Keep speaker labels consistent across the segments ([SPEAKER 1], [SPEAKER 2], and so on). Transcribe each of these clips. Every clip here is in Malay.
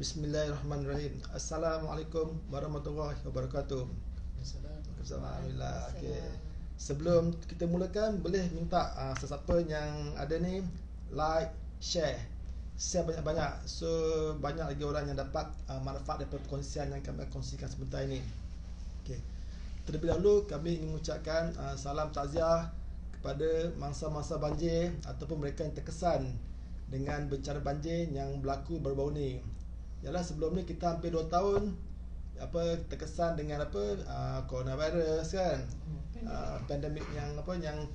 [SPEAKER 1] Bismillahirrahmanirrahim. Assalamualaikum warahmatullahi wabarakatuh. Alhamdulillah. Okey. Sebelum kita mulakan, boleh minta sesiapa yang ada ni like, share banyak-banyak, so banyak lagi orang yang dapat manfaat daripada perkongsian yang kami kongsikan sebentar ini. Okey. Terlebih dahulu kami ingin mengucapkan salam takziah kepada mangsa-mangsa banjir ataupun mereka yang terkesan dengan bencana banjir yang berlaku baru-baru ni. Yalah, sebelum ni kita hampir 2 tahun terkesan dengan coronavirus kan, pandemik yang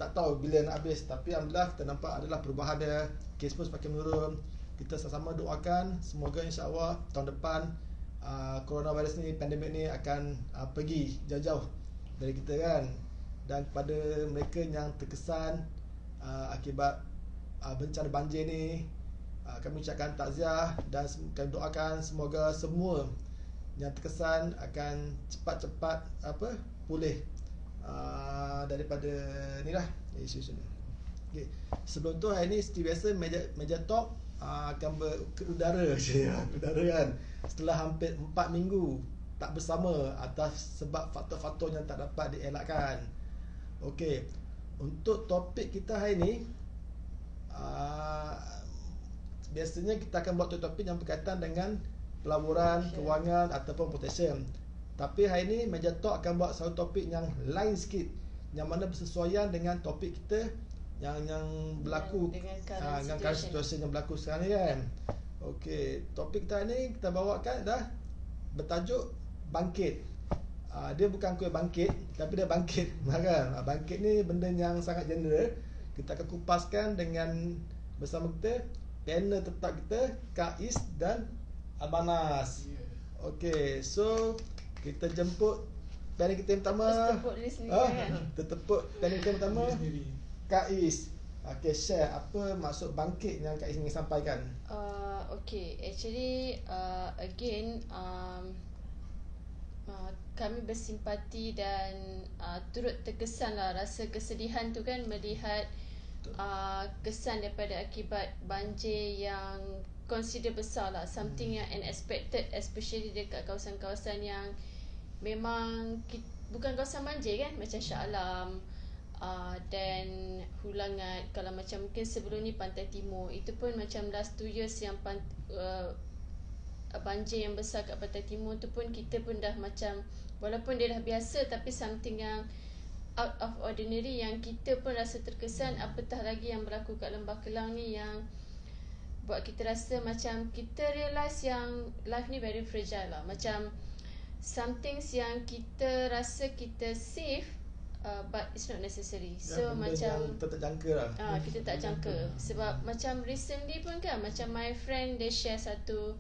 [SPEAKER 1] tak tahu bila nak habis. Tapi alhamdulillah kita nampak adalah perubahan dia, kes pun semakin menurun. Kita sama-sama doakan semoga insya-Allah tahun depan coronavirus ni, pandemik ni akan pergi jauh-jauh dari kita kan. Dan kepada mereka yang terkesan akibat bencana banjir ni, kami ucapkan takziah dan kami doakan semoga semua yang terkesan akan cepat-cepat pulih daripada ni lah isu-isu ni. Okay. Sebelum tu hari ni seperti biasa meja talk akan berudara udara kan, setelah hampir 4 minggu tak bersama atas sebab faktor-faktor yang tak dapat dielakkan. Okey, untuk topik kita hari ni, biasanya kita akan buat topik yang berkaitan dengan pelaburan, kewangan ataupun protection. Tapi hari ni Meja Talk akan buat satu topik yang lain sikit, yang mana bersesuaian dengan topik kita yang berlaku dengan current situation yang berlaku sekarang ni kan. Okey, topik kita ni kita bawakan dah bertajuk bangkit. Dia bukan kuih bangkit, tapi dia bangkit kan. Bangkit ni benda yang sangat general. Kita akan kupaskan dengan bersama kita panel tetap kita, Kak Is dan Abanas. Okey, so kita jemput panel kita yang pertama. Kita tepuk panel kita yang pertama, Kak Is. Okey, share apa maksud bangkit yang Kak Is ingin sampaikan.
[SPEAKER 2] Okay, actually again kami bersimpati dan turut terkesan lah, rasa kesedihan tu kan, melihat kesan daripada akibat banjir yang consider besar lah, something yang unexpected, especially dekat kawasan-kawasan yang memang bukan kawasan banjir kan, macam Shah Alam dan Hulangat. Kalau macam mungkin sebelum ni Pantai Timur, itu pun macam last 2 years yang banjir yang besar kat Pantai Timur tu pun kita pun dah macam, walaupun dia dah biasa, tapi something yang out of ordinary yang kita pun rasa terkesan. Apatah lagi yang berlaku kat Lembah Kelang ni, yang buat kita rasa macam kita realise yang life ni very fragile lah. Macam some things yang kita rasa kita safe, but it's not necessary. So macam
[SPEAKER 1] kita tak jangka lah.
[SPEAKER 2] Kita tak jangka. Sebab macam recently pun kan, macam my friend dia share satu,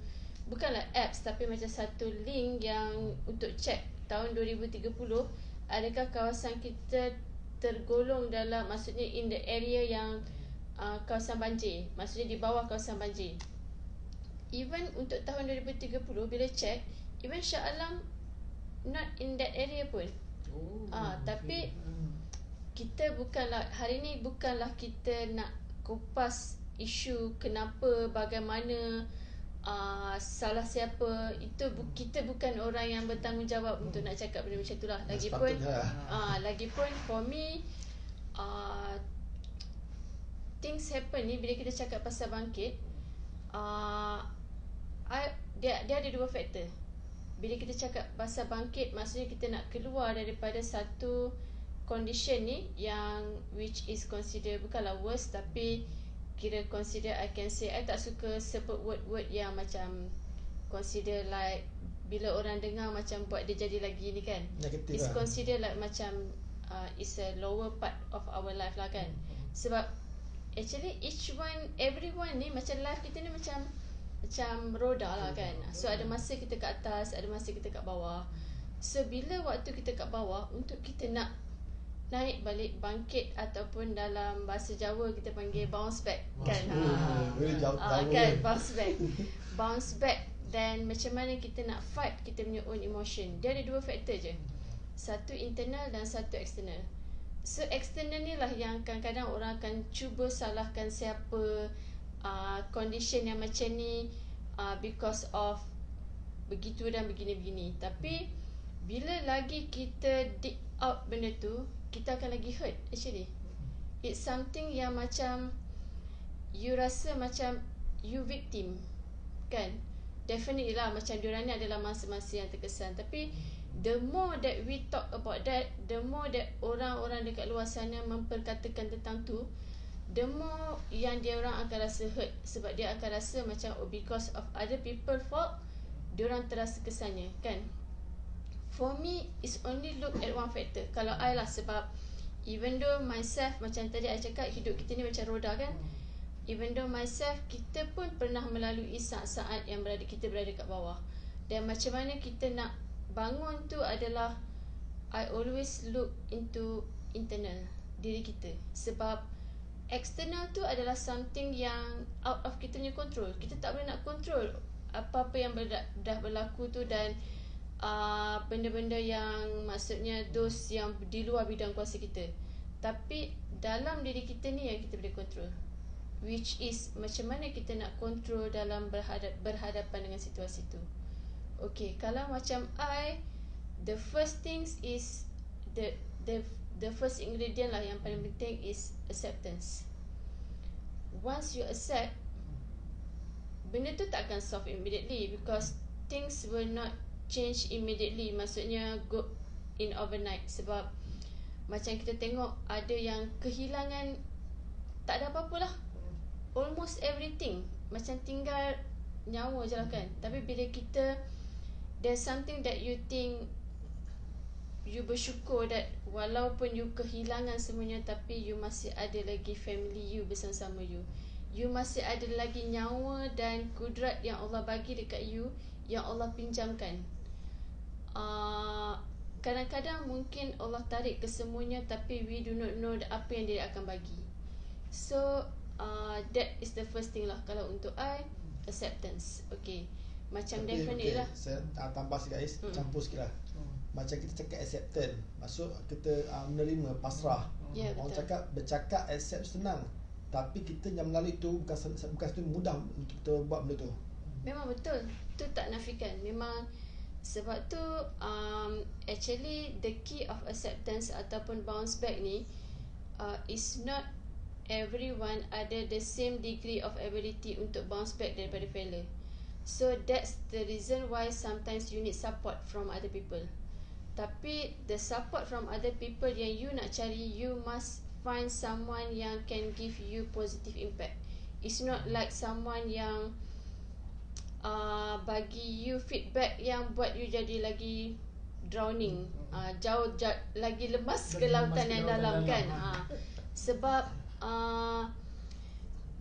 [SPEAKER 2] bukanlah apps tapi macam satu link yang untuk check tahun 2030 adakah kawasan kita tergolong dalam, maksudnya in the area yang kawasan banjir, maksudnya di bawah kawasan banjir. Even untuk tahun 2030 bila check, even Shah Alam not in that area pun. Tapi kita bukanlah, hari ni bukanlah kita nak kupas isu kenapa, bagaimana, salah siapa. Itu kita bukan orang yang bertanggungjawab untuk nak cakap benda macam itulah. Lagipun for me, things happen ni, bila kita cakap pasal bangkit, dia ada 2 faktor. Bila kita cakap pasal bangkit, maksudnya kita nak keluar daripada satu condition ni yang which is consider bukanlah worst, tapi kira consider, I can say, I tak suka sebut word-word yang macam consider like bila orang dengar macam buat dia jadi lagi ni kan,
[SPEAKER 1] negative
[SPEAKER 2] it's
[SPEAKER 1] lah.
[SPEAKER 2] consider like macam it's a lower part of our life lah kan. Sebab actually everyone ni macam life kita ni macam roda lah kan. So ada masa kita kat atas, ada masa kita kat bawah. So bila waktu kita kat bawah, untuk kita nak naik balik, bangkit, ataupun dalam bahasa Jawa kita panggil bounce back kan. Kan, bounce back. Dan macam mana kita nak fight kita punya own emotion. Dia ada 2 faktor je, satu internal dan satu external. So external ni lah yang kadang-kadang orang akan cuba salahkan siapa condition yang macam ni because of begitu dan begini-begini. Tapi bila lagi kita dig out benda tu, kita akan lagi hurt actually. It's something yang macam you rasa macam you victim, kan? Definitely lah, macam diorang ni adalah masa-masa yang terkesan. Tapi the more that we talk about that, the more that orang-orang dekat luar sana memperkatakan tentang tu, the more yang dia orang akan rasa hurt. Sebab dia akan rasa macam because of other people fault, diorang terasa kesannya, kan? For me, it's only look at one factor. Kalau I lah, sebab even though myself, macam tadi I cakap, hidup kita ni macam roda, kan? Even though myself, kita pun pernah melalui saat-saat yang kita berada kat bawah. Dan macam mana kita nak bangun tu adalah, I always look into internal diri kita. Sebab external tu adalah something yang out of kita punya control. Kita tak boleh nak control apa-apa yang dah berlaku tu, dan benda-benda yang maksudnya those yang di luar bidang kuasa kita. Tapi dalam diri kita ni yang kita boleh control, which is macam mana kita nak control dalam berhadapan dengan situasi tu. Okay, kalau macam I, the first things is the first ingredient lah yang paling penting is acceptance. Once you accept, benda tu tak akan solve immediately, because things will not change immediately. Maksudnya go in overnight. Sebab macam kita tengok ada yang kehilangan tak ada apa-apa lah, almost everything, macam tinggal nyawa je lah, kan. Tapi bila kita, there's something that you think, you bersyukur that walaupun you kehilangan semuanya, tapi you masih ada lagi family you bersama-sama you. You masih ada lagi nyawa dan kudrat yang Allah bagi dekat you, yang Allah pinjamkan. Kadang-kadang mungkin Allah tarik ke semuanya, tapi we do not know apa yang dia akan bagi. So that is the first thing lah. Kalau untuk I, acceptance. Okay, macam tapi, definitely lah.
[SPEAKER 1] Saya tambah sikit guys, campur sikit lah. Macam kita cakap acceptance, maksud kita menerima, pasrah. Orang cakap, bercakap accept senang, tapi kita yang melalui tu bukan mudah untuk kita buat benda tu.
[SPEAKER 2] Memang betul, tu tak nafikan. Memang sebab tu actually the key of acceptance ataupun bounce back ni is not everyone ada the same degree of ability untuk bounce back daripada failure. So that's the reason why sometimes you need support from other people. Tapi the support from other people yang you nak cari, you must find someone yang can give you positive impact. It's not like someone yang bagi you feedback yang buat you jadi lagi drowning, lagi lemas ke lautan yang dalam, kan. Sebab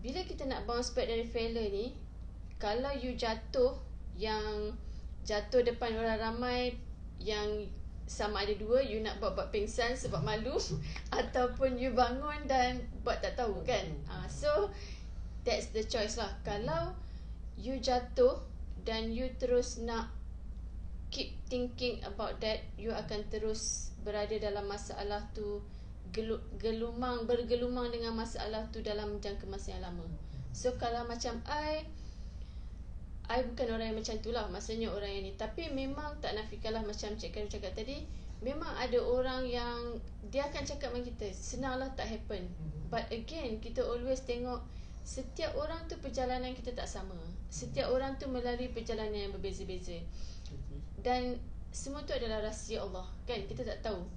[SPEAKER 2] bila kita nak bounce back dari failure ni, kalau you jatuh, yang jatuh depan orang ramai, yang sama ada dua, you nak buat pingsan sebab malu ataupun you bangun dan buat tak tahu, kan. So that's the choice lah. Kalau you jatuh dan you terus nak keep thinking about that, you akan terus berada dalam masalah tu, bergelumang dengan masalah tu dalam jangka masa yang lama. So kalau macam I bukan orang yang macam tu lah, maksudnya orang yang ni. Tapi memang tak nafikanlah, macam Cik Karim cakap tadi, memang ada orang yang dia akan cakap dengan kita, senang lah, tak happen. But again, kita always tengok setiap orang tu perjalanan kita tak sama. Setiap orang tu melalui perjalanan yang berbeza-beza. Dan semua tu adalah rahsia Allah, kan. Kita tak tahu.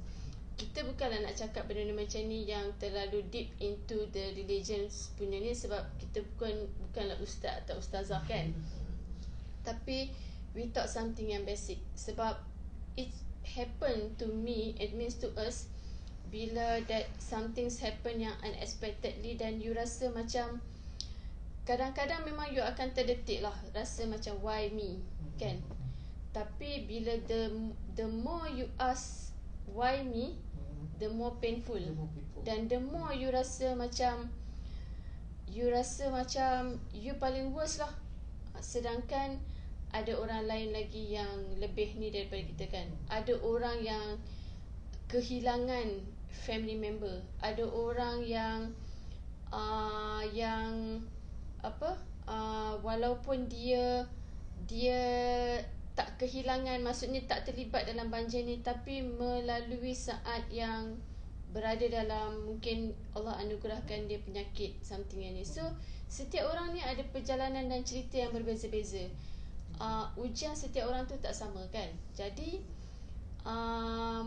[SPEAKER 2] Kita bukanlah nak cakap benda macam ni yang terlalu deep into the religions punya ni, sebab kita bukanlah ustaz atau ustazah, kan. Tapi we talk something yang basic. Sebab it happen to me, it means to us, bila that something's happen yang unexpectedly, dan you rasa macam, kadang-kadang memang you akan terdetik lah, rasa macam why me, kan. Tapi bila the more you ask why me, the more painful. Dan the more you rasa macam you paling worst lah. Sedangkan ada orang lain lagi yang lebih ni daripada kita, kan. Ada orang yang kehilangan family member, ada orang yang walaupun dia tak kehilangan, maksudnya tak terlibat dalam banjir ni, tapi melalui saat yang berada dalam, mungkin Allah anugerahkan dia penyakit something yang ni. So setiap orang ni ada perjalanan dan cerita yang berbeza-beza. Ujian setiap orang tu tak sama kan. Jadi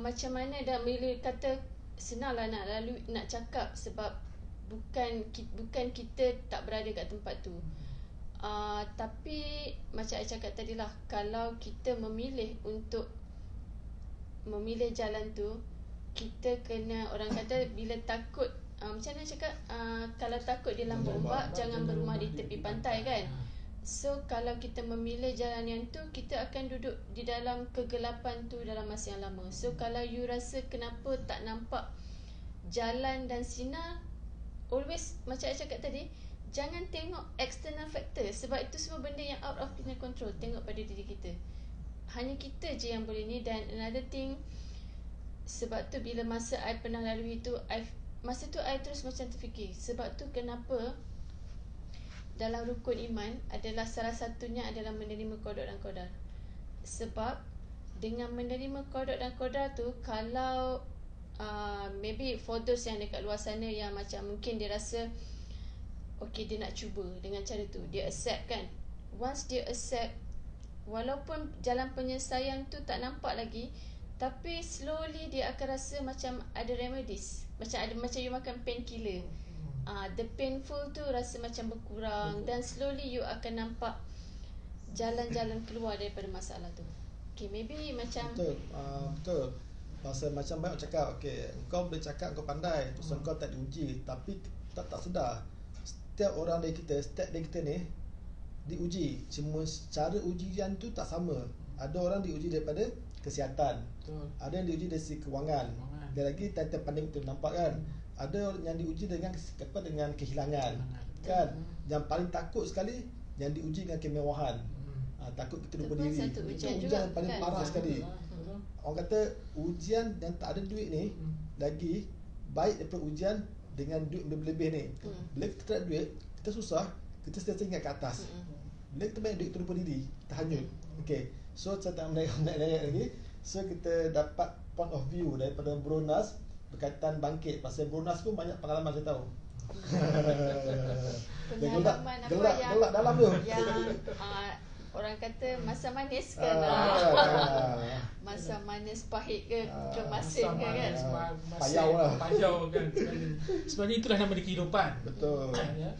[SPEAKER 2] macam mana dah, bila kata senanglah nak cakap, sebab bukan kita tak berada kat tempat tu. Tapi macam saya cakap tadi lah, kalau kita memilih untuk memilih jalan tu, kita kena, orang kata bila takut, macam mana cakap, kalau takut di lambung ombak, jangan berumah di tepi pantai kan. So kalau kita memilih jalan yang tu, kita akan duduk di dalam kegelapan tu dalam masa yang lama. So kalau you rasa kenapa tak nampak jalan dan sinar, always macam saya cakap tadi, jangan tengok external factor, sebab itu semua benda yang out of kita control. Tengok pada diri kita, hanya kita je yang boleh ni. Dan another thing, sebab tu bila masa I pernah lalui tu, masa tu I terus macam terfikir, sebab tu kenapa dalam rukun iman adalah salah satunya adalah menerima qada dan qadar. Sebab dengan menerima qada dan qadar tu, kalau maybe for those yang dekat luar sana yang macam mungkin dia rasa okay, dia nak cuba dengan cara tu, dia accept kan. Once dia accept, walaupun jalan penyelesaian tu tak nampak lagi, tapi slowly dia akan rasa macam ada remedies. Macam you makan painkiller. The painful tu rasa macam berkurang, dan slowly you akan nampak jalan-jalan keluar daripada masalah tu. Okay, maybe macam
[SPEAKER 1] betul. Masa macam banyak cakap, okay, kau boleh cakap kau pandai, terus kau tak diuji, tapi tak sedar setiap orang dari kita ni diuji. Cuma cara ujian tu tak sama. Ada orang diuji daripada kesihatan, ada yang diuji dari segi kewangan, dan lagi time pandemik tu nampak kan. Ada yang diuji dengan kehilangan kan. Yang paling takut sekali yang diuji dengan kemewahan. Takut kita lupa diri. Itu ujian yang paling parah sekali. Orang kata ujian yang tak ada duit ni lagi baik daripada ujian dengan duit lebih-lebih ni. Bila kita tak ada duit, kita susah, kita sentiasa ingat ke atas. Bila kita banyak duit, kita lupa diri, kita hanyut. Okay, so saya tak naik lagi. So kita dapat point of view daripada Bro Nas berkaitan bangkit. Pasal Bro Nas pun banyak pengalaman saya tahu.
[SPEAKER 2] pengalaman
[SPEAKER 1] gelak dalam tu.
[SPEAKER 2] Yang orang kata masa manis kan. Masa manis pahit ke masin ke kan.
[SPEAKER 3] Payau kan. Sebenarnya itulah nama dia kehidupan.
[SPEAKER 1] Betul.
[SPEAKER 3] Ya.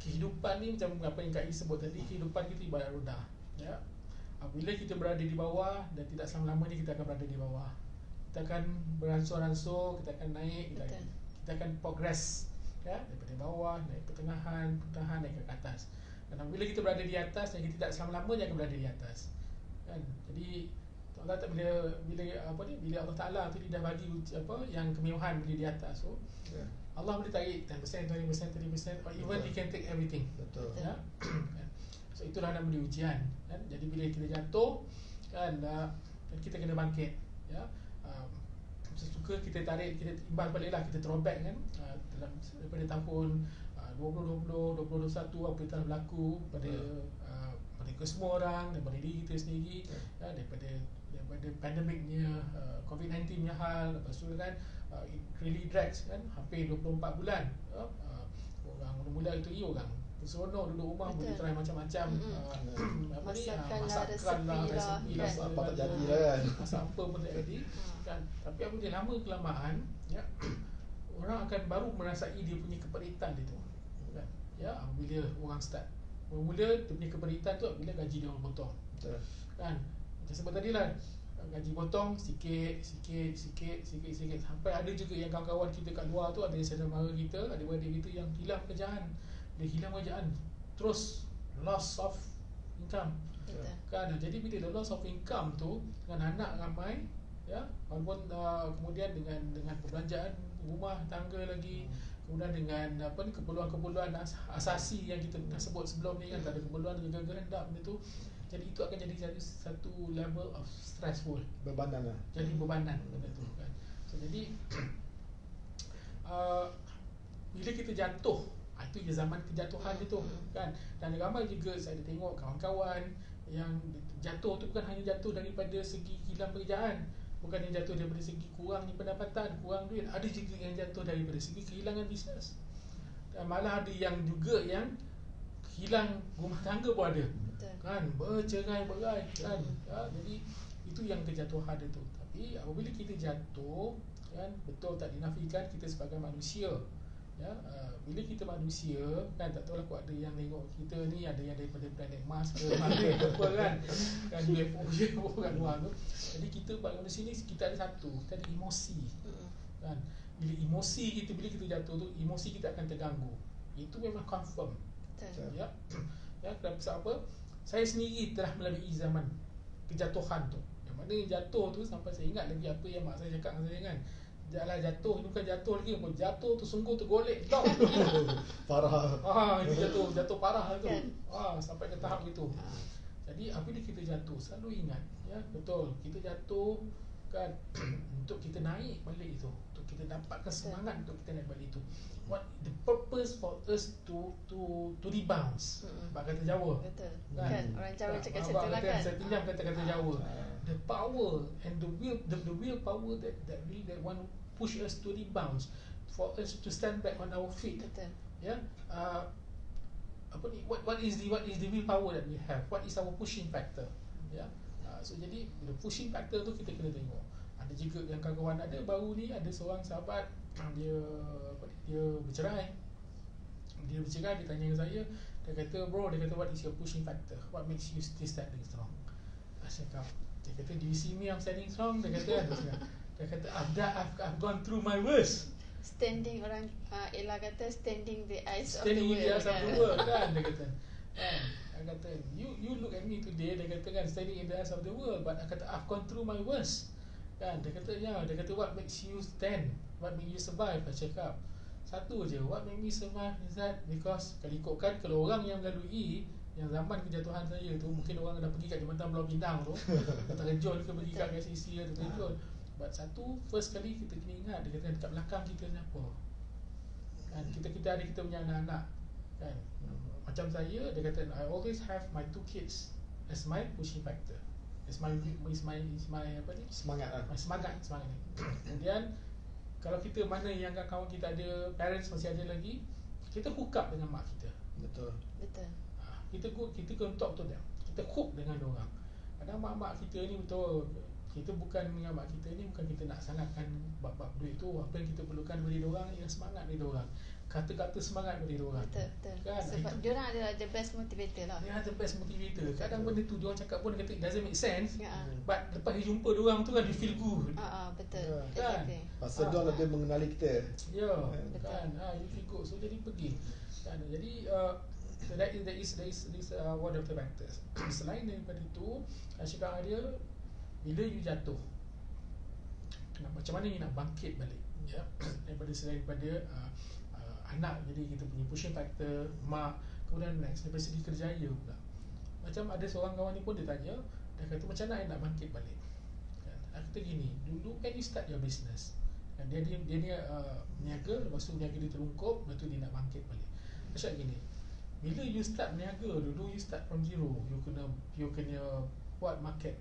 [SPEAKER 3] Kehidupan ni macam apa yang Kak I sebut tadi, kehidupan kita ibarat roda. Ya. Bila kita berada di bawah, dan tidak selama-lamanya kita akan berada di bawah. Kita akan beransur-ansur, kita akan naik, kita akan progress, ya, daripada bawah, naik pertengahan, naik ke atas. Dan bila kita berada di atas, dan kita tidak selama-lamanya akan berada di atas, kan? Jadi Allah tak bila Allah Taala tu dia dah bagi yang kemewahan bila di atas, so Allah boleh tarik 10%, 20%, 30%, or even He can take everything.
[SPEAKER 1] Betul.
[SPEAKER 3] Ya. So itulah nama dia ujian, kan? Jadi bila kita jatuh, kan, kita kena bangkit, ya. Sesuka kita tarik, kita imbas baliklah, kita throwback kan, daripada tahun 2020, 2021 apa yang telah berlaku pada semua orang, daripada diri kita sendiri, ya, daripada pandemiknya, COVID-19 punya hal. Lepas tu kan it really drags kan, hampir 24 bulan. Orang mula-mula itu orang seronok duduk rumah, boleh try macam-macam,
[SPEAKER 2] masakan lah, resepi lah,
[SPEAKER 1] apa tak jadi lah kan,
[SPEAKER 3] masak apa pun tak jadi kan. Tapi apabila lama kelamaan, ya, orang akan baru merasai dia punya keperitan dia tu kan. Ya, apabila orang start mula dia punya keperitan tu apabila gaji dia orang potong.
[SPEAKER 1] Betul.
[SPEAKER 3] Kan, macam sebut tadi lah, gaji potong sikit sampai ada juga yang kawan-kawan kita kat luar tu, ada saudara mara kita, ada adik kita yang hilang pekerjaan. Dia hilang pekerjaan, terus loss of income. Kan, jadi bila the loss of income tu dengan anak ramai, ya, walaupun kemudian dengan perbelanjaan rumah tangga lagi, kemudian dengan keperluan-keperluan asasi yang kita dah sebut sebelum ni kan, ada keperluan ganda benda tu. Jadi itu akan jadi satu level of stressful,
[SPEAKER 1] bebanan lah.
[SPEAKER 3] Jadi bebanan benda tu kan. So jadi bila kita jatuh, itu je zaman kejatuhan itu kan. Dan ramai juga saya ada tengok kawan-kawan yang jatuh tu bukan hanya jatuh daripada segi hilang pekerjaan, bukan yang jatuh daripada segi kurangnya pendapatan, kurang duit, ada juga yang jatuh daripada segi kehilangan bisnes. Dan malah ada yang juga yang hilang rumah tangga pun ada.
[SPEAKER 2] Betul.
[SPEAKER 3] Kan, bercerai-berai kan. Jadi itu yang kejatuhan itu. Tapi apabila kita jatuh kan, betul tak dinafikan kita sebagai manusia. Ya, bila kita manusia kan, tak tahulah kok ada yang tengok kita ni, ada yang daripada planet Mars ke mana ke apa kan, kan UFO kat luar tu. Jadi kita manusia ni kita ada satu, kita ada emosi. Kan, bila emosi kita, bila kita jatuh tu, emosi kita akan terganggu. Itu memang confirm.
[SPEAKER 2] Betul.
[SPEAKER 3] Ya. Ya, kenapa sebab apa? Saya sendiri telah melalui zaman kejatuhan tu. Yang mana jatuh tu sampai saya ingat lagi apa yang mak saya cakap dengan saya kan. Janganlah jatuh, ni bukan jatuh lagi, pun jatuh tu sungguh tergolek tau.
[SPEAKER 1] Parah.
[SPEAKER 3] Itu jatuh parah tu.
[SPEAKER 2] Kan?
[SPEAKER 3] Sampai ke tahap itu. Jadi apabila kita jatuh, selalu ingat ya, betul, kita jatuh kan untuk kita naik balik itu, untuk kita dapatkan semangat untuk kita naik balik itu. What the purpose for us to rebound? Kata Jawa.
[SPEAKER 2] Betul.
[SPEAKER 3] Kan?
[SPEAKER 2] Kan orang Jawa cakap macam
[SPEAKER 3] Abang
[SPEAKER 2] tu lah
[SPEAKER 3] kata,
[SPEAKER 2] kan.
[SPEAKER 3] saya pinjam kata-kata Jawa. The power and the will power that want to push us to rebound, for us to stand back on our feet.
[SPEAKER 2] Betul.
[SPEAKER 3] Ya, apa ni? What is the will power that we have? What is our pushing factor? Ya, so jadi the pushing factor tu kita kena tengok. Ada juga yang kawan-kawan ada baru ni, ada seorang sahabat dia bercerai. Dia tanya dengan saya, dia kata, bro, dia kata, what is your pushing factor? What makes you still standing strong? Saya cakap, dia kata, do you see me I'm standing strong? Dia kata, I've gone through my worst.
[SPEAKER 2] Standing, orang Ella kata standing the eyes
[SPEAKER 3] Standing
[SPEAKER 2] of the world.
[SPEAKER 3] Standing in the eyes of the world kan, dia kata. Dia kata, you look at me today, dia kata kan, standing in the eyes of the world, but dia kata, I've gone through my worst. Kan, dia kata, dia kata, what makes you stand? What makes you survive? Saya cakap, satu je, what make me survive is that because kalau ikutkan, kalau orang yang melalui yang zaman kejatuhan saya tu, mungkin orang dah pergi kat Jambatan Pulau Pinang tu, terjun ke pergi kat KCC atau terjun. But satu, first kali kita kena ingat, dia kata dekat belakang kita ni apa? Kan, kita ada kita punya anak-anak. Kan, macam saya, dia kata, I always have my 2 kids as my pushing factor. It's my apa ni?
[SPEAKER 1] Semangat lah.
[SPEAKER 3] Semangat ni. Kemudian kalau kita mana yang kawan kita ada parents masih ada lagi, kita hook up dengan mak kita.
[SPEAKER 1] Betul.
[SPEAKER 3] Kita can talk to them. Kita hook dengan orang. Kadang mak-mak kita ni betul, kita bukan dengan mak kita ni, bukan kita nak sangatkan bab-bab duit tu. Apa yang kita perlukan dari diorang ialah semangat dari diorang, kata-kata semangat dari diorang.
[SPEAKER 2] Betul.
[SPEAKER 3] Kan?
[SPEAKER 2] Sebab diorang adalah the best motivator lah.
[SPEAKER 3] Dia the best motivator. Kadang benda tu diorang cakap pun dia kata it doesn't make sense. But lepas dia jumpa diorang tu kan, dia feel good.
[SPEAKER 2] Betul.
[SPEAKER 3] Kan?
[SPEAKER 2] Exactly.
[SPEAKER 1] Pasal dia lebih mengenali kita.
[SPEAKER 3] Ya, kan. You feel good. So jadi pergi. Kan? Jadi so that is one of the factors. Selain daripada itu, cakap dia, bila you jatuh, macam mana you nak bangkit balik, ya? daripada anak, jadi kita punya pushing factor, mak, kemudian next daripada segi kerjaya pula. Macam ada seorang kawan ni pun dia tanya, dia kata macam mana nak bangkit balik. Aku kata gini, dulu kan you start your business, dan dia niaga, lepas tu niaga dia terungkup, lepas tu dia nak bangkit balik. Dia cakap gini, bila you start niaga dulu, you start from zero, you kena buat market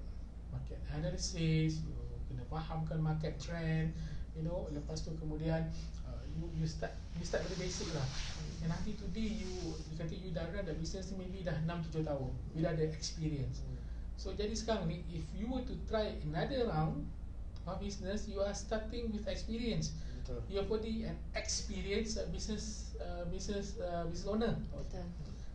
[SPEAKER 3] analysis, you kena fahamkan market trend, lepas tu kemudian you start dari basic lah. And nanti today you kata you dah run the business ni maybe dah 6-7 tahun, you dah ada experience. So jadi sekarang ni, if you were to try another round of business, you are starting with experience.
[SPEAKER 1] Betul.
[SPEAKER 3] You're already an experienced business owner.
[SPEAKER 2] Betul.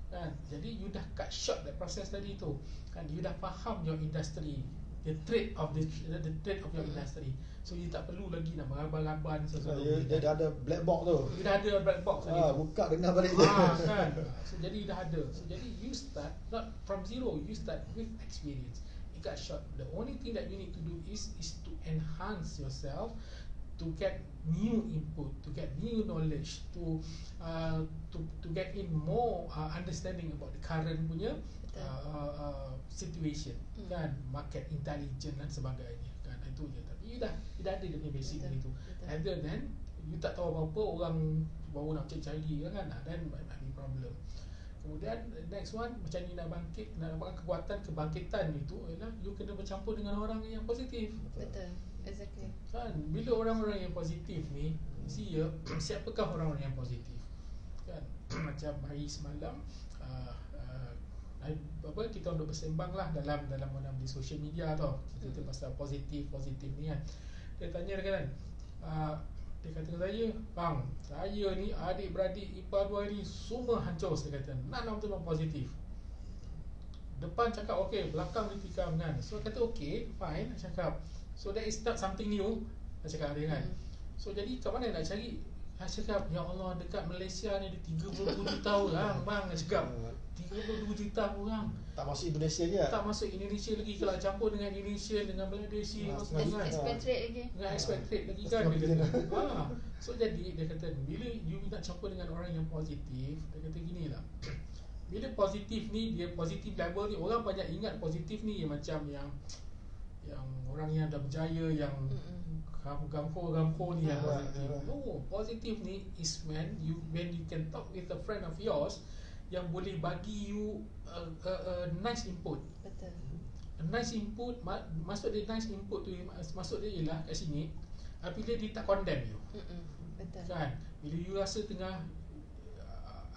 [SPEAKER 3] Kan, jadi you dah cut short that process tadi tu. Kan, you dah faham your industry, the trade of your industry. So you tak perlu lagi nak meraba-raba sesuatu.
[SPEAKER 1] Dia dah ada black box tu.
[SPEAKER 3] You dah ada black box tadi.
[SPEAKER 1] Buka dengar balik je.
[SPEAKER 3] Kan. So jadi you dah ada. So jadi you start not from zero, you start with experience. You cut short. The only thing that you need to do is to enhance yourself, to get new input, to get new knowledge, to get in more understanding about the current punya situation, kan, market intelligence dan sebagainya, kan, itu je. Tapi you dah ada dia punya basic itu. Other than you tak tahu apa-apa, orang baru nak cari kan, then might be problem. Kemudian next one, macam ni nak bangkit, nak dapatkan kekuatan kebangkitan itu ialah you kena bercampur dengan orang yang positif.
[SPEAKER 2] Betul. Exactly.
[SPEAKER 3] Kan, bila orang-orang yang positif ni, see ya, siapakah orang-orang yang positif? Kan, macam hari semalam apa kita untuk bersembang lah dalam di social media tau, cerita pasal positif ni kan. Dia tanya kan, dia kata ke saya, bang, saya ni adik-beradik ipar dua ni semua hancur. Dia kata, none of them are positif. Depan cakap okey, belakang dia tikam kan. So kata okey, fine, cakap. So that is not something new, cakap dia kan. So jadi kat mana nak cari? Cakap, ya Allah, dekat Malaysia ni ada 37 juta orang, bang, cakap. 32 juta orang.
[SPEAKER 1] Tak masuk Indonesia je.
[SPEAKER 3] Tak masuk Indonesia lagi. Kalau campur dengan Indonesia, dengan Bangladeshi,
[SPEAKER 2] expatriate lagi.
[SPEAKER 3] Dengan expatriate lagi kan. So jadi dia kata, bila you nak campur dengan orang yang positif, dia kata gini lah. Bila positif ni, dia positif level ni, orang banyak ingat positif ni macam yang orang yang dah berjaya, yang gampo ni yang positif. No, positif ni is when you can talk with a friend of yours yang boleh bagi you a nice input.
[SPEAKER 2] Betul.
[SPEAKER 3] A nice input, maksud dia nice input tu, maksud dia ialah kat sini, bila dia tak condemn you.
[SPEAKER 2] Betul.
[SPEAKER 3] Kan, bila you rasa tengah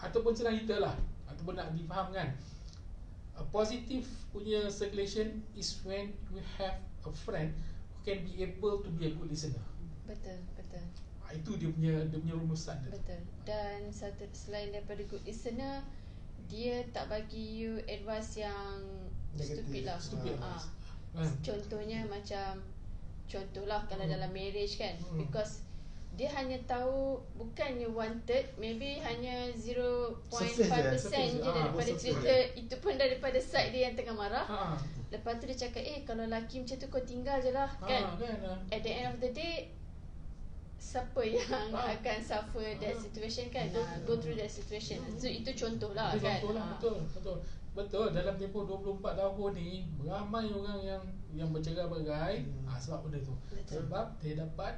[SPEAKER 3] ataupun senang kita lah, ataupun nak difahamkan, a positive punya circulation is when you have a friend who can be able to be a good listener.
[SPEAKER 2] Betul.
[SPEAKER 3] Itu dia punya rumusan dia.
[SPEAKER 2] Betul. Dan selain daripada good listener, dia tak bagi you advice yang stupid lah. Contohnya macam, contohlah kalau dalam marriage kan, because dia hanya tahu bukannya 1/3, maybe hanya 0.5% je daripada cerita. Itu pun daripada side dia yang tengah marah. Lepas tu dia cakap, kalau lelaki macam tu kau tinggal je lah kan. At the end of the day, siapa yang akan suffer that situation kan, go through that situation. So itu contoh lah kan.
[SPEAKER 3] Betul. Dalam tempoh 24 tahun ni, ramai orang yang bercerai-berai sebab benda tu. Sebab dia dapat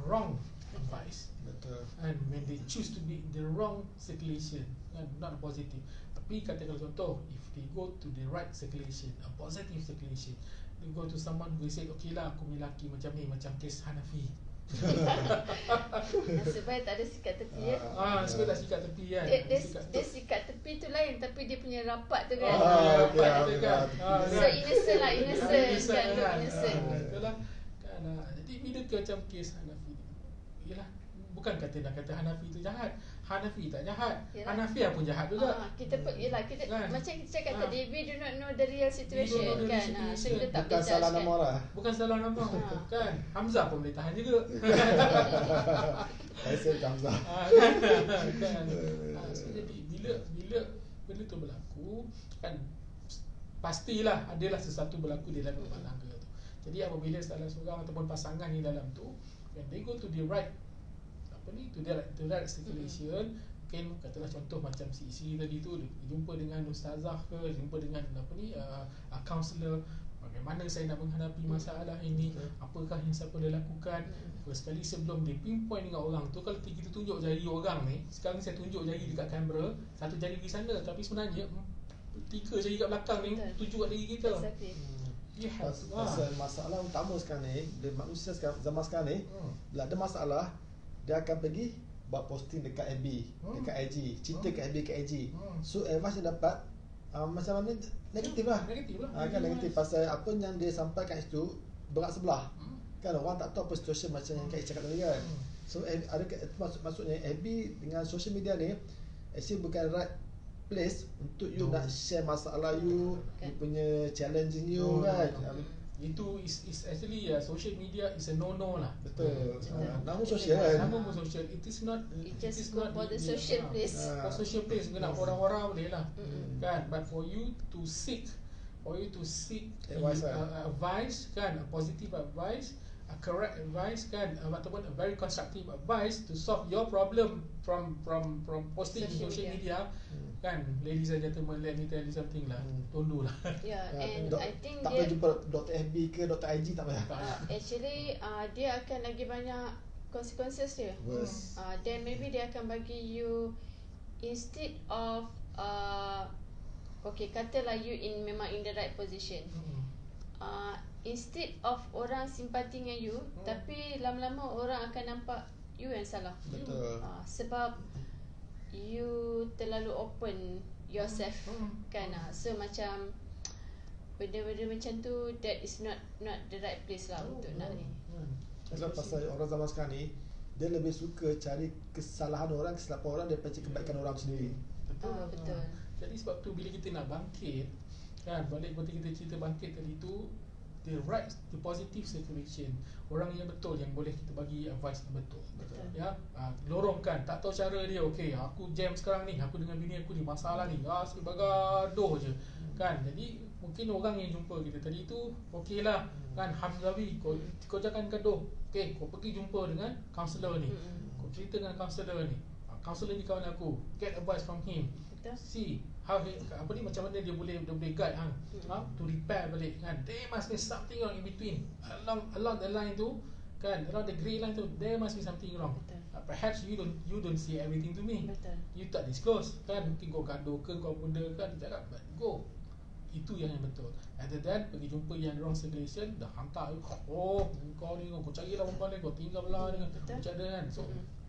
[SPEAKER 3] wrong advice.
[SPEAKER 1] Betul.
[SPEAKER 3] And when they choose to be in the wrong circulation, not positive. Tapi katakan contoh, if they go to the right circulation, a positive circulation, they go to someone who say, okay lah, aku punya laki macam ni, macam kes Hanafi.
[SPEAKER 2] Nasib baik tak ada sikat tepi ya.
[SPEAKER 3] Sebab tak sikat tepi kan.
[SPEAKER 2] Dia sikat tepi tu lain, tapi dia punya rapat tu kan.
[SPEAKER 3] Rapat tu kan.
[SPEAKER 2] So innocent lah, innocent kan.
[SPEAKER 3] Betul lah. Jadi bila macam kes Hanafi, yalah, bukan nak kata Hanafi tu jahat. Hanafi tak jahat. Hanafiah pun jahat juga.
[SPEAKER 2] Kita kan? Macam kita cakap tadi, we do not know the real situation kan. So kita tak
[SPEAKER 1] bukan salah nama lah.
[SPEAKER 3] Bukan salah nama kan. Hamzah pun boleh tahan juga.
[SPEAKER 1] Saya Hamzah.
[SPEAKER 3] Kan. So jadi bila benda tu berlaku kan, pastilah adalah sesuatu berlaku di dalam rumah tangga tu. Jadi apabila salah seorang ataupun pasangan ni dalam tu, when they go to the right to that circulation, mungkin katalah contoh macam si tadi tu, jumpa dengan ustazah ke, jumpa dengan counselor, bagaimana saya nak menghadapi masalah ini, apakah yang saya perlu lakukan. First kali sebelum dia pinpoint dengan orang tu, kalau kita tunjuk jari orang ni, sekarang saya tunjuk jari dekat kamera, satu jari di sana, tapi sebenarnya 3 jari kat belakang ni tunjuk kat diri kita.
[SPEAKER 1] Pasal masalah utama sekarang ni, manusia sekarang, zaman sekarang ni, bila ada masalah, dia akan pergi buat posting dekat FB, dekat IG, cerita kat FB, kat IG. So advice yang dapat macam mana, negatif lah. Kan negatif, pasal apa yang dia sampaikan itu berat sebelah. Kan orang tak tahu apa situasi macam yang Kak cakap tadi kan. So ada maksudnya FB dengan social media ni actually bukan right place untuk you nak share masalah you punya challenging you kan.
[SPEAKER 3] Itu is actually social media is a no lah.
[SPEAKER 1] Betul. Namun sosial kan.
[SPEAKER 3] Namun sosial, it is not
[SPEAKER 2] for the social place.
[SPEAKER 3] For social place nak orang-orang boleh lah. Kan, but for you to seek advice kan, a positive advice, a correct advice kan, ataupun a very constructive advice to solve your problem from posting in social media. Kan, ladies and gentlemen, let me tell you something lah. Don't lah.
[SPEAKER 2] And I think
[SPEAKER 1] tak
[SPEAKER 2] dia
[SPEAKER 1] payah jumpa .fb ke .ig, tak payah.
[SPEAKER 2] Actually dia akan lagi banyak consequences dia. Then maybe dia akan bagi you, instead of Okay, katalah you memang in the right position. Instead of orang simpati dengan you, tapi lama-lama orang akan nampak you yang salah.
[SPEAKER 1] Betul.
[SPEAKER 2] Sebab you terlalu open yourself kan. So macam benda-benda macam tu, that is not the right place lah untuk nak ni.
[SPEAKER 1] Sebab pasal orang zaman sekarang ni, dia lebih suka cari kesalahan orang, kesilapan orang daripada kebaikan orang sendiri.
[SPEAKER 2] Betul.
[SPEAKER 3] Jadi sebab tu bila kita nak bangkit, kan, balik seperti kita cerita bangkit tadi tu, the right, the positive circulation, orang yang betul yang boleh kita bagi advice yang betul. Ya, lorongkan, tak tahu cara dia, okey, aku jam sekarang ni, aku dengan bini aku ni masalah ni, asyik bergaduh je. Kan, jadi mungkin orang yang jumpa kita tadi tu, okey lah, kan, Hamzawi, kau jangan gaduh. Okey, kau pergi jumpa dengan kaunselor ni. Kau cerita dengan kaunselor ni. Kaunselor ni kawan aku, get advice from him. See how apa ni, macam mana dia boleh guide to repair balik, kan. There must be something wrong in between, along the line tu, kan, around the grey line tu, there must be something wrong. Perhaps you don't say everything to me. You tak disclose, kan. Mungkin kau gaduh ke, kau benda kan, dia cakap, but go. Itu yang betul. Other than pergi jumpa yang wrong circulation, dah hantar, kau ni, kau carilah perempuan ni, kau tinggal belah dengan macam ada, kan. So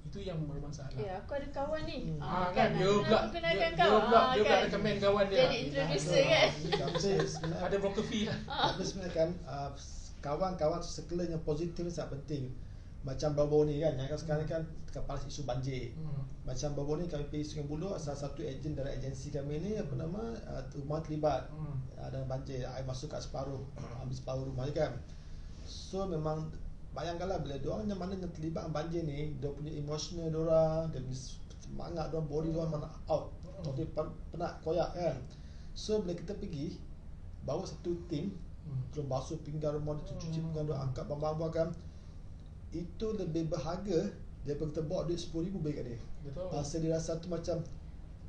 [SPEAKER 3] itu yang bermasalah.
[SPEAKER 2] Aku ada kawan ni.
[SPEAKER 3] Kan dia pula recommend kawan dia.
[SPEAKER 2] Jadi introducer kan.
[SPEAKER 3] Ada broker fee lah.
[SPEAKER 1] Tapi sebenarnya kan, kawan-kawan circle yang positif ni sangat penting. Macam baru ni kan, yang sekarang kan kepala isu banjir. Macam baru ni kami pergi Sungai Buloh, salah satu ejen dari agensi kami ni, apa nama, rumah terlibat dalam banjir, air masuk kat separuh, habis separuh rumah je kan. So memang bayangkanlah bila diorang yang mana yang terlibat banjir ni, dia punya emotional diorang, dia punya semangat diorang, body diorang mana out, dia penat koyak kan. So bila kita pergi, bawa satu tim, belum basuh pinggan rumah dia, cuci pinggan dia, angkat barang-barang kan, itu lebih berharga daripada kita bawa duit 10,000 bagi kat dia.
[SPEAKER 3] Betul.
[SPEAKER 1] Pasal dia rasa tu macam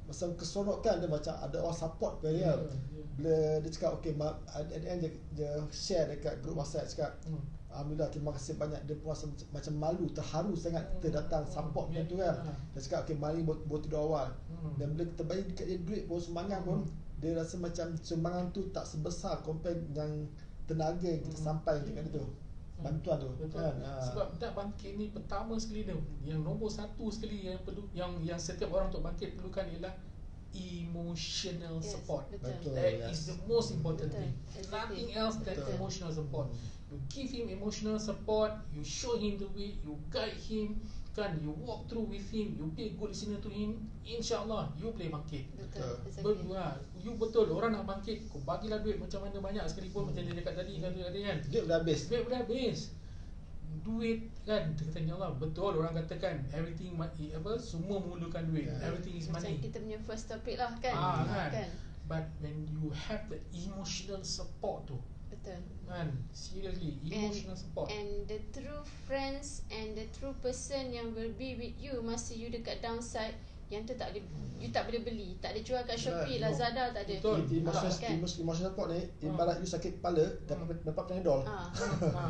[SPEAKER 1] keseronok kan, dia macam ada orang support kat dia. Bila dia cakap okay, at the end dia share dekat group WhatsApp, cakap alhamdulillah, terima kasih banyak. Dia pun rasa macam malu, terharu sangat kita datang support macam tu kan. Dia cakap okay, mari buat tidur awal. Dan bila kita bagi dekat dia duit pun, semangat pun, dia rasa macam sumbangan tu tak sebesar compare yang tenaga yang kita sampai dekat dia tu, bantuan tu.
[SPEAKER 3] Betul.
[SPEAKER 1] Kan?
[SPEAKER 3] Sebab nak bangkit ni pertama sekali tu, yang nombor satu sekali yang perlu, yang setiap orang untuk bangkit perlukan ialah emotional support.
[SPEAKER 1] Betul.
[SPEAKER 3] That is the most important
[SPEAKER 2] Betul.
[SPEAKER 3] thing.
[SPEAKER 2] Exactly.
[SPEAKER 3] Nothing else than
[SPEAKER 2] Betul.
[SPEAKER 3] emotional support. You give him emotional support, you show him the way, you guide him, kan, you walk through with him, you be a good listener to him, insyaAllah you boleh bangkit.
[SPEAKER 2] Betul. Exactly.
[SPEAKER 3] You betul, orang nak bangkit, kau bagilah duit macam mana banyak sekalipun, macam dia cakap tadi kan.
[SPEAKER 1] Duit dah habis.
[SPEAKER 3] Duit kan, kita tanya Allah, betul orang katakan everything semua memerlukan duit, everything is
[SPEAKER 2] Macam
[SPEAKER 3] money.
[SPEAKER 2] kita punya first topic lah kan.
[SPEAKER 3] Kan. But when you have the emotional support tu,
[SPEAKER 2] Betul.
[SPEAKER 3] kan, seriously, emotional support.
[SPEAKER 2] And the true friends and the true person yang will be with you masa you dekat downside, yang tu tak boleh, you tak boleh beli, tak ada jual kat Shopee, Lazada tak ada.
[SPEAKER 3] Betul.
[SPEAKER 1] Emotional support ni ibarat you sakit kepala dapat Panadol.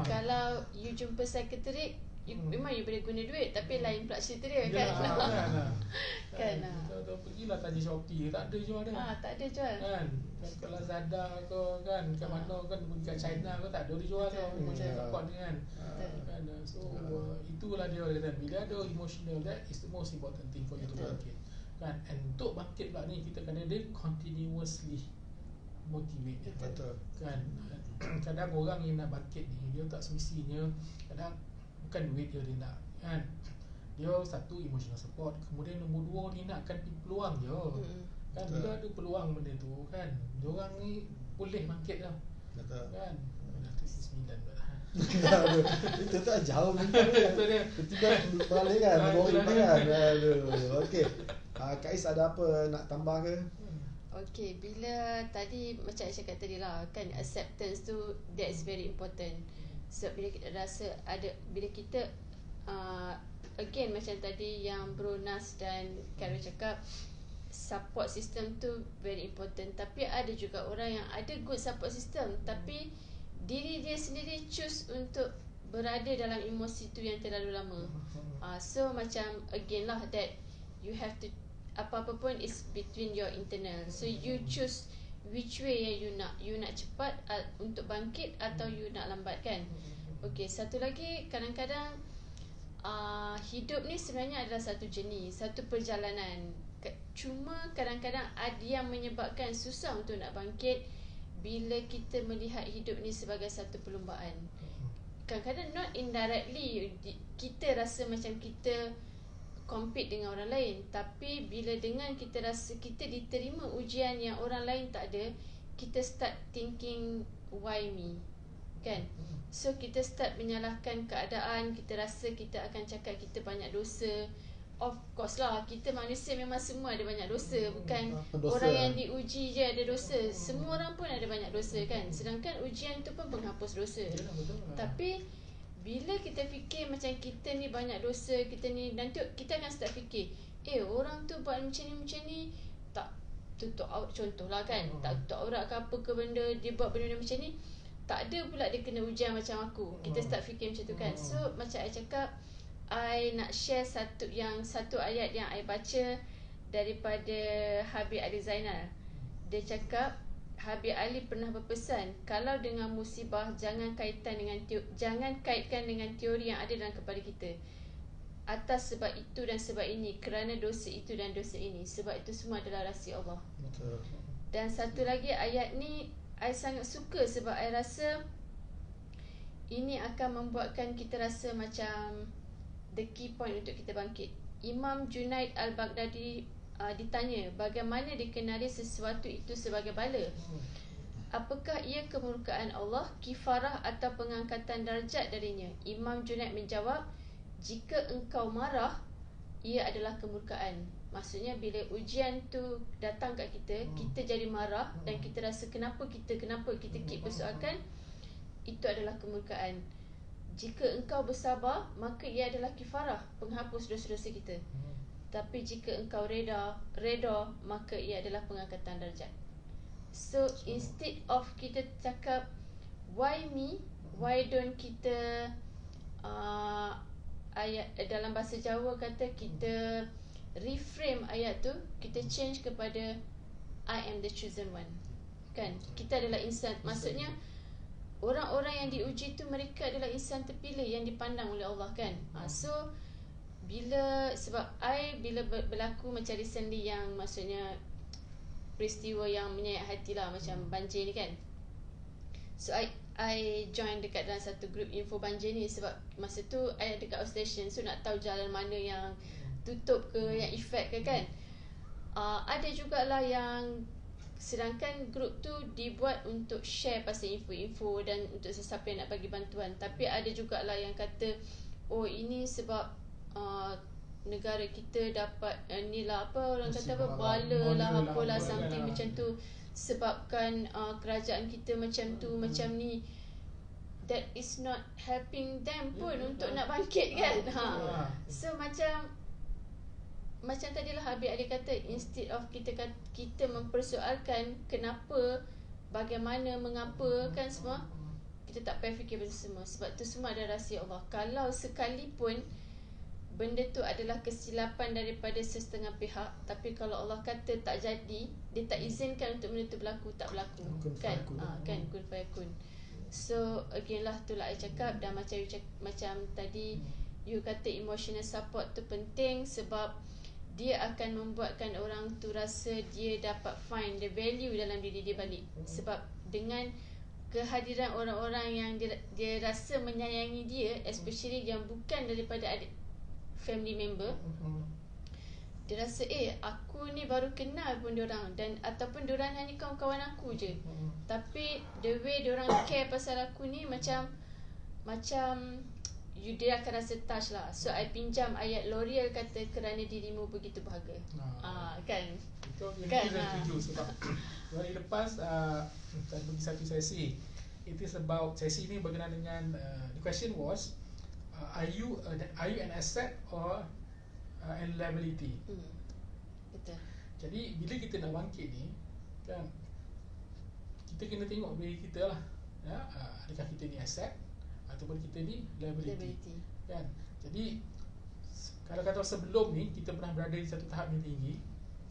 [SPEAKER 2] Kalau you jumpa secretariat, memang you boleh guna duit, tapi lain pula cerita dia kan. Kan.
[SPEAKER 3] Betul, pergilah tanya Shopee, tak ada jual dah.
[SPEAKER 2] Tak ada jual.
[SPEAKER 3] Kan, kat Lazada ke kan, kat mana kan, pergi kat China ke, tak ada dijual tau. Macam support dia kan. So itulah dia kata, bila ada emotional, that is the most important thing for you to bangkit. Kan, and untuk bangkit pula ni, kita kena dia continuously motivate.
[SPEAKER 1] Betul.
[SPEAKER 3] Kan, kadang orang yang nak bangkit ni, dia tak semestinya, kadang bukan duit dia nak, kan. Dia satu, emotional support. Kemudian nombor dua, dia nakkan peluang je. Kan, bila ada peluang benda tu, kan, diorang ni boleh bangkit lah.
[SPEAKER 1] Betul.
[SPEAKER 3] Kan, dah 9 dah.
[SPEAKER 1] Itu tak jauh minta dia. Tiba-tiba balik kan, boring kan. Aduh. Okey. Kak Is ada apa nak tambah ke?
[SPEAKER 2] Okay, bila tadi macam saya cakap tadi lah kan, acceptance tu that's very important. So bila kita rasa ada, bila kita again macam tadi yang Bro Nas dan Karen cakap, support system tu very important. Tapi ada juga orang yang ada good support system, tapi diri dia sendiri choose untuk berada dalam emosi tu yang terlalu lama. So macam again lah, that you have to apa-apa pun is between your internal. So you choose which way yang you nak cepat untuk bangkit atau you nak lambat kan. Okay, satu lagi, kadang-kadang hidup ni sebenarnya adalah satu journey, satu perjalanan. Cuma kadang-kadang ada yang menyebabkan susah untuk nak bangkit bila kita melihat hidup ni sebagai satu perlumbaan. Kadang-kadang not indirectly kita rasa macam kita compete dengan orang lain, tapi bila dengan kita rasa kita diterima ujian yang orang lain tak ada, kita start thinking why me, kan? So kita start menyalahkan keadaan, kita rasa kita akan cakap kita banyak dosa. Of course lah, kita manusia memang semua ada banyak dosa. Bukan orang yang diuji je ada dosa. Semua orang pun ada banyak dosa kan. Sedangkan ujian tu pun penghapus dosa. Tapi bila kita fikir macam kita ni banyak dosa, kita ni, nanti kita akan start fikir, orang tu buat macam ni tak tutup aurat, contohlah kan, tak tutup aurat ke apa ke benda, dia buat benda macam ni, tak ada pula dia kena ujian macam aku. Kita start fikir macam tu kan. So macam I cakap, I nak share satu ayat yang I baca daripada Habib Ali Zainal. Dia cakap, Habib Ali pernah berpesan, kalau dengan musibah jangan kaitkan dengan teori yang ada dalam kepala kita. Atas sebab itu dan sebab ini, kerana dosa itu dan dosa ini. Sebab itu semua adalah rahsia Allah. Dan satu lagi ayat ni I sangat suka sebab I rasa ini akan membuatkan kita rasa macam the key point untuk kita bangkit. Imam Junaid Al-Baghdadi ditanya bagaimana dikenali sesuatu itu sebagai bala. Apakah ia kemurkaan Allah, kifarah atau pengangkatan darjat darinya? Imam Junaid menjawab, jika engkau marah, ia adalah kemurkaan. Maksudnya bila ujian tu datang kat kita, kita jadi marah dan kita rasa kenapa kita keep persoalkan, itu adalah kemurkaan. Jika engkau bersabar, maka ia adalah kifarah, penghapus dosa-dosa kita. Tapi jika engkau reda, maka ia adalah pengangkatan darjat. So instead of kita cakap why me, why don't kita ayat dalam bahasa Jawa kata kita reframe ayat tu, kita change kepada I am the chosen one. Kan? Kita adalah insan. Maksudnya orang-orang yang diuji tu mereka adalah insan terpilih yang dipandang oleh Allah kan. So sebab bila berlaku macam recently yang maksudnya peristiwa yang menyayat hati lah, macam banjir ni kan. So I join dekat dalam satu group info banjir ni sebab masa tu I dekat outstation, so nak tahu jalan mana yang tutup ke, yang effect ke kan. Ada jugalah yang sedangkan grup tu dibuat untuk share pasal info-info dan untuk sesiapa yang nak bagi bantuan. Tapi ada jugalah yang kata, ini sebab negara kita dapat ni lah apa orang kata apa, bala lah apalah something macam tu, sebabkan kerajaan kita macam tu macam ni. That is not helping them pun untuk nak bangkit kan. So macam tadilah Habib Ali kata, instead of kita mempersoalkan kenapa, bagaimana, mengapa kan semua, kita tak payah fikir pasal semua. Sebab tu semua ada rahsia Allah. Kalau sekalipun benda tu adalah kesilapan daripada sesetengah pihak, tapi kalau Allah kata tak jadi, dia tak izinkan untuk benda tu berlaku, tak berlaku kan. Kan kun fayakun. So again lah, itulah I cakap. Dan macam tadi you kata emotional support tu penting, sebab dia akan membuatkan orang tu rasa dia dapat find the value dalam diri dia balik. Sebab dengan kehadiran orang-orang yang dia rasa menyayangi dia, especially yang bukan daripada adik family member, dia rasa aku ni baru kenal pun diorang, dan ataupun diorang hanya kawan-kawan aku je, tapi the way diorang care pasal aku ni macam dia akan rasa touch lah. So I pinjam ayat L'Oreal kata, kerana dirimu begitu berharga. Kan?
[SPEAKER 3] Itu yang kita setuju. Sebab hari lepas saya bagi satu sesi. It is about, sesi ni berkenaan dengan the question was, are you an asset or a liability?
[SPEAKER 2] Betul.
[SPEAKER 3] Jadi bila kita nak bangkit ni kan, kita kena tengok diri kita lah, adakah kita ni asset ataupun kita ni liability. Kan? Jadi kalau kata sebelum ni kita pernah berada di satu tahap yang tinggi,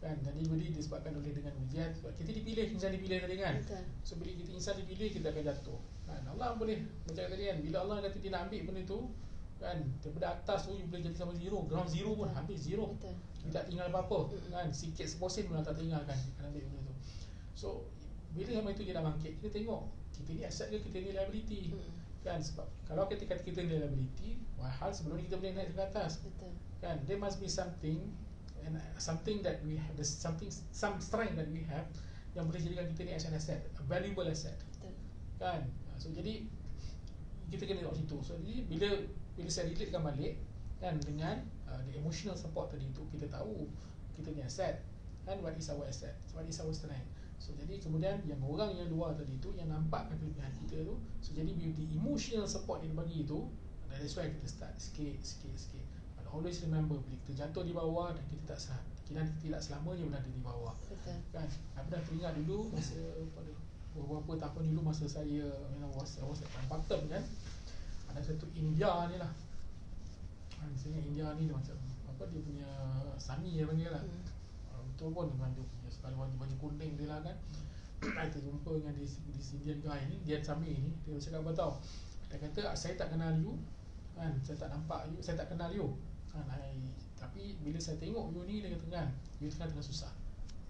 [SPEAKER 3] kan. Jadi disebabkan oleh dengan ujian, sebab kita dipilih, insan dipilih tadi kan.
[SPEAKER 2] Betul.
[SPEAKER 3] So bila kita insan dipilih, kita akan jatuh kan. Allah boleh macam tadi kan, bila Allah kata dia nak ambil benda tu kan, daripada atas tu you boleh jadi sama zero, ground zero pun habis zero.
[SPEAKER 2] Betul.
[SPEAKER 3] Tak tinggal apa-apa kan, sikit seposen pun tak tinggalkan kan, ambil benda tu. So bila sama itu dia dah bangkit, kita tengok kita ni asset ke, kita ni liability kan. Sebab kalau kita kata kita ni liability, hal sebelum ni kita boleh naik ke atas.
[SPEAKER 2] Betul.
[SPEAKER 3] Kan, there must be something and something that we have, some strength that we have yang boleh jadikan kita ni as an asset, a valuable asset.
[SPEAKER 2] Betul.
[SPEAKER 3] Kan. So jadi kita kena tengok situ. So jadi bila saya relatekan balik kan dengan the emotional support tadi tu, kita tahu kita ni asset kan, what is our asset, what is our strength. So jadi kemudian yang orang yang luar tadi tu yang nampak kelebihan kita tu, so jadi with the emotional support yang bagi tu, that's why kita start sikit. But always remember, bila kita jatuh di bawah dan kita tak sadar, kita tidak selamanya berada di bawah.
[SPEAKER 2] Betul.
[SPEAKER 3] Kan. Aku dah teringat dulu masa pada beberapa tahun dulu masa saya was at Bottom kan, ada satu India ni lah. Misalnya India ni dia macam apa, dia punya Sani dia panggil lah. Betul pun dengan dia punya sekali baju kuning dia lah kan. Kita jumpa dengan this Indian guy ni, dia Sami ni, dia cakap apa tau, dia kata saya tak kenal you kan, saya tak nampak you, saya tak kenal you kan, tapi bila saya tengok you ni, dia kata kan, you tengah susah.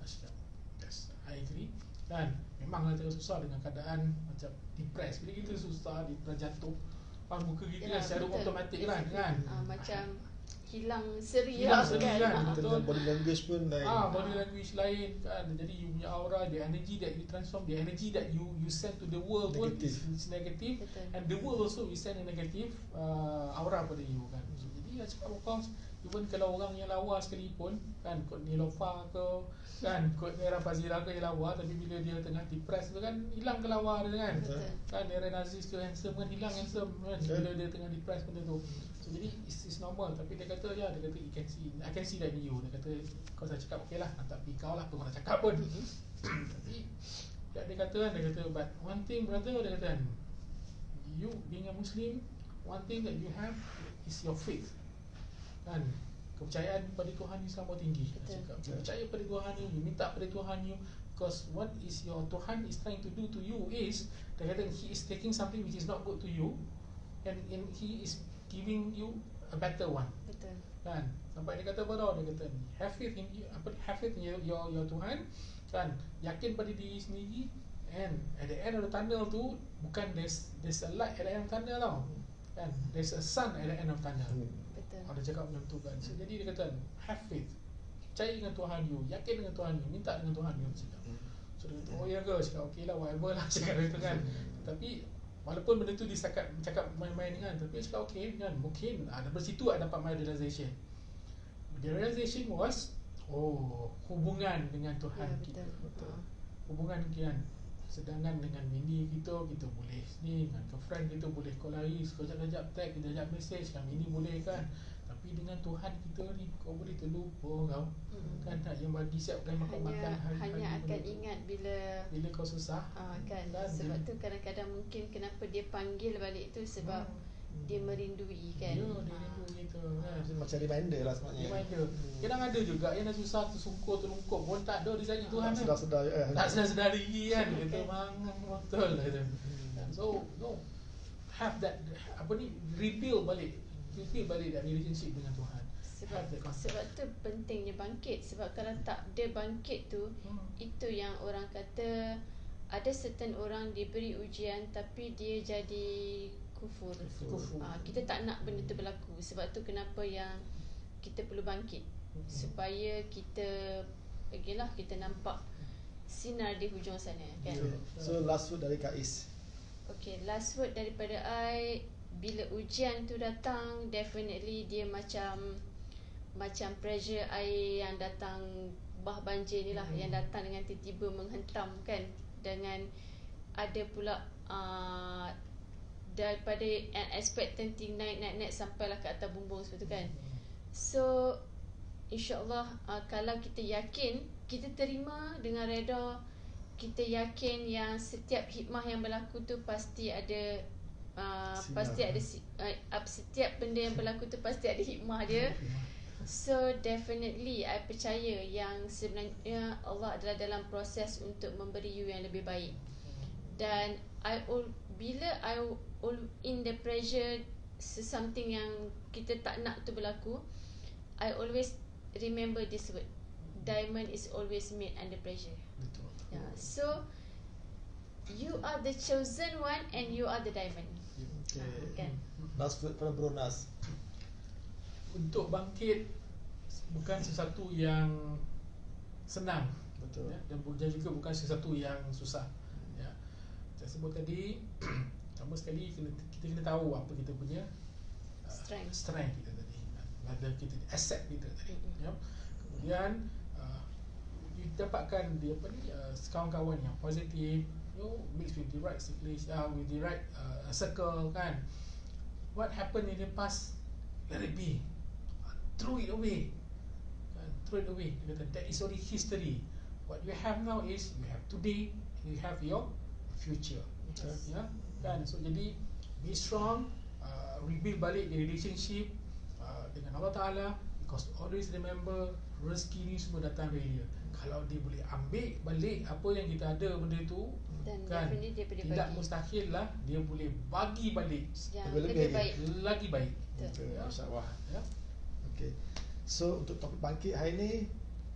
[SPEAKER 3] Saya cakap yes, I agree kan. Memanglah tengah susah dengan keadaan macam depressed. Bila kita susah, dia jatuh, muka kita kan secara automatik kan.
[SPEAKER 2] Macam hilang seri
[SPEAKER 3] kan.
[SPEAKER 1] Betul. Body language pun lain.
[SPEAKER 3] Body language lain kan. Jadi you punya aura, the energy that you transform, the energy that you send to the world pun is negative.
[SPEAKER 2] Betul.
[SPEAKER 3] And the world also will send a negative aura pada you kan. So, jadi cakap of course, even kalau orang yang lawa sekalipun kan, kot Nilofa ke kan, kot Nera Fazira ke yang lawa, tapi bila dia tengah depressed tu kan, hilang ke lawa dia kan.
[SPEAKER 2] Betul.
[SPEAKER 3] Kan Eren Aziz ke handsome kan, hilang handsome kan bila dia tengah depressed benda tu. So jadi it's normal. Tapi dia kata I can see that in you. Dia kata kau saya cakap okey lah, tapi kau lah apa kau nak cakap pun. Tapi dia kata but one thing brother, dia kata you being a Muslim, one thing that you have is your faith kan. Kepercayaan pada Tuhan ni selalu tinggi. Cakap, you percaya pada Tuhan ni, you minta pada Tuhan ni, because what is your Tuhan is trying to do to you is, dia kata he is taking something which is not good to you and he is giving you a better one.
[SPEAKER 2] Betul.
[SPEAKER 3] Kan. Sampai dia kata apa tau, dia kata have faith in you, have faith in your Tuhan kan, yakin pada diri sendiri, and at the end of the tunnel tu bukan there's a light at the end of the tunnel tau kan, there's a sun at the end of the tunnel. Ada cakap macam tu kan. So, jadi dia kata have faith, percaya dengan Tuhan you, yakin dengan Tuhan you, minta dengan Tuhan you cakap. So dia kata oh ya ke, cakap okey lah whatever lah cakap itu kan. Tapi walaupun benda tu dia cakap main-main kan, tapi dia cakap okey kan, mungkin dari situ I dapat my realization. The realization was hubungan dengan Tuhan kita.
[SPEAKER 2] Betul.
[SPEAKER 3] Hubungan kan. Sedangkan dengan bini kita boleh ni, dengan friend kita boleh call lari, sekejap-kejap tag, kejap message kan, bini boleh kan. Tapi dengan Tuhan kita ni kau boleh terlupa kau kan, tak yang bagi siapkan makan-makan hari-hari,
[SPEAKER 2] hanya akan ingat bila
[SPEAKER 3] kau susah
[SPEAKER 2] kan. Sebab tu kadang-kadang mungkin kenapa dia panggil balik tu sebab dia merindui kan.
[SPEAKER 3] dia rindu kita kan.
[SPEAKER 1] Macam reminder lah sebenarnya.
[SPEAKER 3] Reminder. Kadang ada juga yang dah susah, tersungkur, terlungkup pun tak ada dia cari Tuhan.
[SPEAKER 1] Tak
[SPEAKER 3] sedar diri kan. Kita mangang betul lah tu. So have that rebuild balik that relationship dengan Tuhan.
[SPEAKER 2] Sebab tu pentingnya bangkit. Sebab kalau tak dia bangkit tu, itu yang orang kata ada certain orang diberi ujian tapi dia jadi kufur. Kita tak nak benda tu berlaku. Sebab tu kenapa yang kita perlu bangkit, supaya kita kita nampak sinar di hujung sana kan.
[SPEAKER 1] So last word dari Kak Is.
[SPEAKER 2] Okay, last word daripada I, bila ujian tu datang, definitely dia macam pressure air yang datang, bah banjir ni lah, yang datang dengan tiba-tiba menghentam kan. Dengan ada pula daripada unexpected naik sampailah ke atas bumbung seperti tu kan. So InsyaAllah kalau kita yakin, kita terima dengan reda, kita yakin yang setiap hikmah yang berlaku tu pasti ada setiap benda yang berlaku tu pasti ada hikmah dia. So definitely I percaya yang sebenarnya Allah adalah dalam proses untuk memberi you yang lebih baik. Dan bila in the pressure something yang kita tak nak tu berlaku, I always remember this word, diamond is always made under pressure.
[SPEAKER 3] Betul.
[SPEAKER 2] Yeah. So you are the chosen one and you are the diamond.
[SPEAKER 1] Okay.
[SPEAKER 2] Kan?
[SPEAKER 1] Last word from Bronas.
[SPEAKER 3] Untuk bangkit bukan sesuatu yang senang.
[SPEAKER 1] Betul.
[SPEAKER 3] Ya, dan juga bukan sesuatu yang susah. Ya. Saya sebut tadi pertama sekali kita kena tahu apa kita punya strength kita tadi. Ada kita asset kita tadi. Ya. Kemudian dapatkan dia apa ni kawan-kawan yang positif, mix with the right with the right circle kan. What happened in the past, let it be. Throw it away. Throw it away. That is already history. What you have now is you have today, you have your future.
[SPEAKER 2] Yes.
[SPEAKER 3] Ya, kan? So jadi be strong, rebuild balik the relationship dengan Allah Taala, because always remember rezeki ni semua datang dari Dia. Kalau Dia boleh ambil balik apa yang kita ada benda tu,
[SPEAKER 2] Dan
[SPEAKER 3] kan,
[SPEAKER 2] definitely dia boleh
[SPEAKER 3] tidak
[SPEAKER 2] bagi
[SPEAKER 3] mustahil lah Dia boleh bagi balik
[SPEAKER 2] yang
[SPEAKER 1] lebih
[SPEAKER 2] lebih baik.
[SPEAKER 3] lagi baik.
[SPEAKER 2] Betul.
[SPEAKER 3] Ya,
[SPEAKER 1] Masya-Allah.
[SPEAKER 3] ya.
[SPEAKER 1] Okay. So untuk topik bangkit hari ni,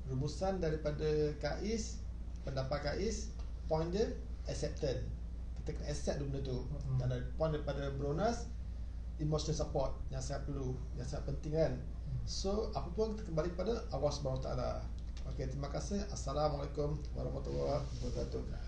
[SPEAKER 1] rumusan daripada Kak Is, pendapat Kak Is, point dia acceptance. Kita kena accept benda tu. Dan ada point daripada Bronas, emotional support yang sangat perlu, yang sangat penting kan. So apa pun kita kembali pada Allah Subhanahu Wa Taala. Okay, terima kasih. Assalamualaikum warahmatullahi wabarakatuh.